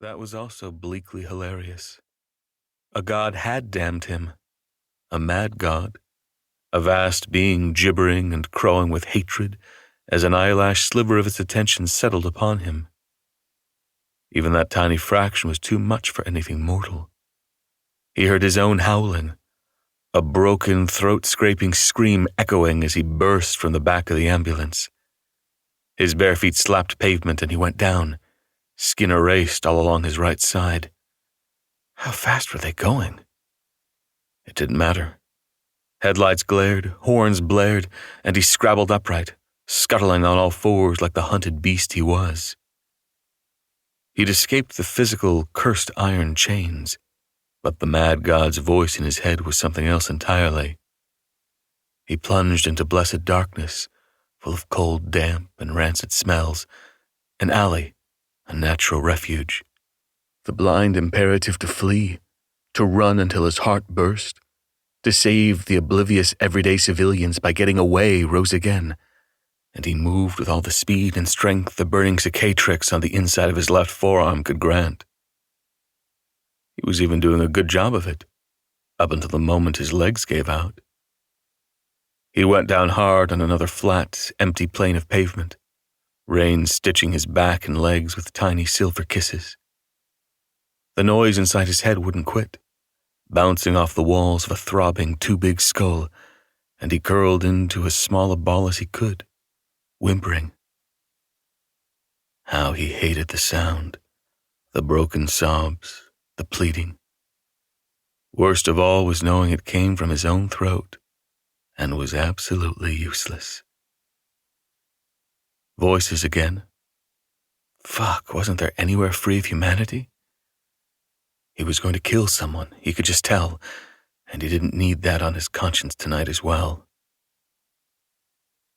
That was also bleakly hilarious. A god had damned him. A mad god. A vast being gibbering and crowing with hatred as an eyelash sliver of its attention settled upon him. Even that tiny fraction was too much for anything mortal. He heard his own howling, a broken, throat-scraping scream echoing as he burst from the back of the ambulance. His bare feet slapped pavement and he went down, skin erased all along his right side. How fast were they going? It didn't matter. Headlights glared, horns blared, and he scrabbled upright, scuttling on all fours like the hunted beast he was. He'd escaped the physical, cursed iron chains, but the mad god's voice in his head was something else entirely. He plunged into blessed darkness, full of cold damp and rancid smells, an alley, a natural refuge. The blind imperative to flee, to run until his heart burst, to save the oblivious everyday civilians by getting away rose again, and he moved with all the speed and strength the burning cicatrix on the inside of his left forearm could grant. He was even doing a good job of it, up until the moment his legs gave out. He went down hard on another flat, empty plane of pavement, rain stitching his back and legs with tiny silver kisses. The noise inside his head wouldn't quit, bouncing off the walls of a throbbing too-big skull, and he curled into as small a ball as he could, whimpering. How he hated the sound, the broken sobs, the pleading. Worst of all was knowing it came from his own throat and was absolutely useless. Voices again. Fuck, wasn't there anywhere free of humanity? He was going to kill someone, he could just tell, and he didn't need that on his conscience tonight as well.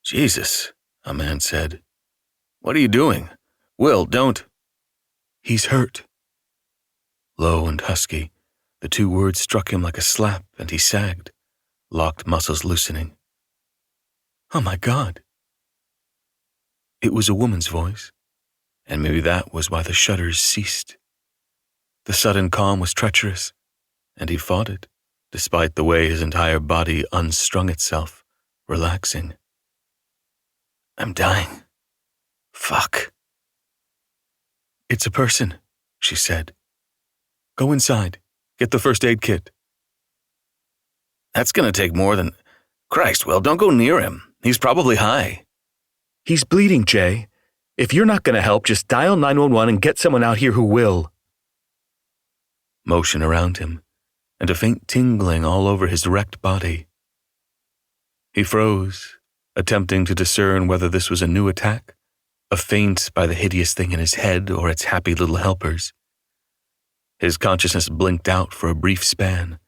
Jesus, a man said. What are you doing? Will, don't. He's hurt. Low and husky, the two words struck him like a slap and he sagged, locked muscles loosening. Oh my God. It was a woman's voice, and maybe that was why the shudders ceased. The sudden calm was treacherous, and he fought it, despite the way his entire body unstrung itself, relaxing. I'm dying. Fuck. It's a person, she said. Go inside. Get the first aid kit. That's gonna take more than... Christ, Will, don't go near him. He's probably high. He's bleeding, Jay. If you're not gonna help, just dial 911 and get someone out here who will. Motion around him, and a faint tingling all over his wrecked body. He froze, attempting to discern whether this was a new attack, a feint by the hideous thing in his head or its happy little helpers. His consciousness blinked out for a brief span,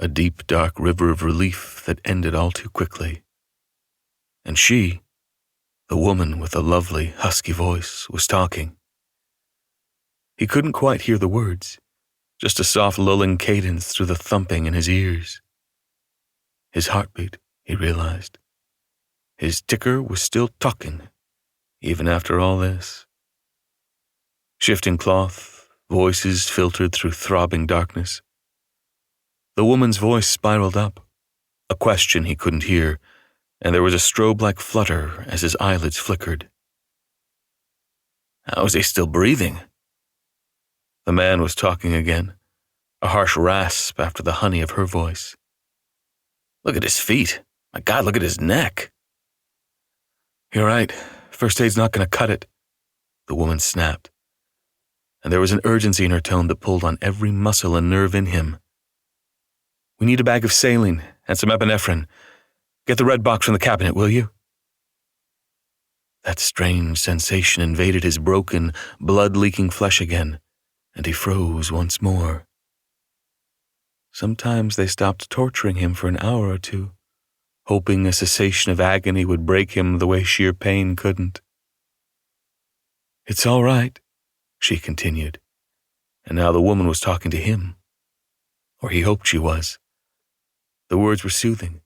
a deep, dark river of relief that ended all too quickly. And she, the woman with the lovely, husky voice, was talking. He couldn't quite hear the words, just a soft lulling cadence through the thumping in his ears. His heartbeat, he realized. His ticker was still talking, even after all this. Shifting cloth, voices filtered through throbbing darkness. The woman's voice spiraled up, a question he couldn't hear, and there was a strobe-like flutter as his eyelids flickered. How is he still breathing? The man was talking again, a harsh rasp after the honey of her voice. Look at his feet. My God, look at his neck. You're right. First aid's not going to cut it, the woman snapped. And there was an urgency in her tone that pulled on every muscle and nerve in him. We need a bag of saline and some epinephrine. Get the red box from the cabinet, will you? That strange sensation invaded his broken, blood-leaking flesh again, and he froze once more. Sometimes they stopped torturing him for an hour or two, hoping a cessation of agony would break him the way sheer pain couldn't. It's all right, she continued, and now the woman was talking to him. Or he hoped she was. The words were soothing,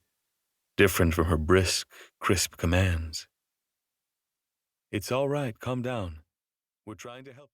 different from her brisk, crisp commands. It's all right, calm down. We're trying to help you.